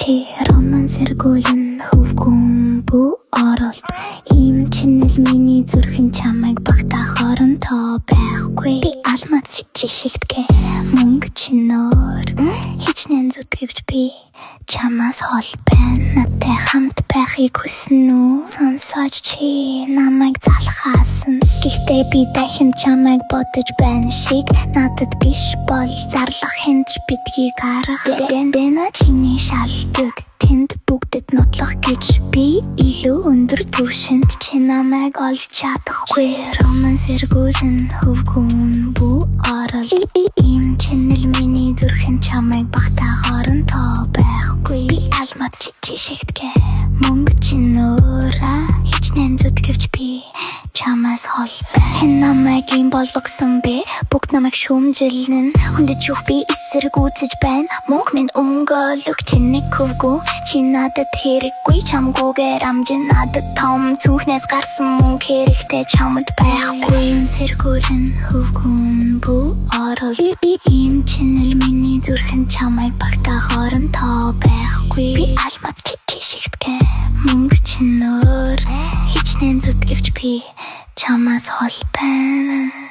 Роман сэргүүлэн хөвгүн бүү оролт Ийм чинэл миний зүрхэн чамайг багтаахаар нь тоо байхгүй Би алмаз жишигтгэ мөнгө чиноор Хичнээн зүтгэвч би чамаас хол байна Надтай хамт байхыг хүснэ үү Сонсож чи намайг залхаасан Гэхдээ би дахин чамайг бодож байна шиг Надад биш бол зарлах хинж бидгийг гарах Бэна чиний шалгыг Тэнд бүгдэд нотлох гэж би илүү өндөр түвшинд чи намайг олж чадахгүй Роман сэргүүлэн хөвгүн бүү орол Ийм чинэл миний зүрхэн чамайг багтаагаар нь тоо байхгүй Би алмаз жишигтгэ мөнгө чинөөра Хичнээн зүтгэвч би чамаас хол байна Хэн намайг ийм болгосон бэ бүгд намайг шүүмжилнэ Хүндэд юух би эсэргүүцэж байна Мөнгө минь өмгөөлөг тэнэг хөвгүн Чи надад хэрэггүй чамгүйгээр амжин надад том Цүнхнээс гарсан мөнгө хэрэгтэй чамд байхгүй Сэргүүлэн хөвгүн бүү орол Ийм чинэл миний зүрхэн чамайг багтаахаар нь тоо байхгүй Би алмаз жишигтгэ мөнгө чинөөр Хичнээн зүтгэвч би чамаас хол байна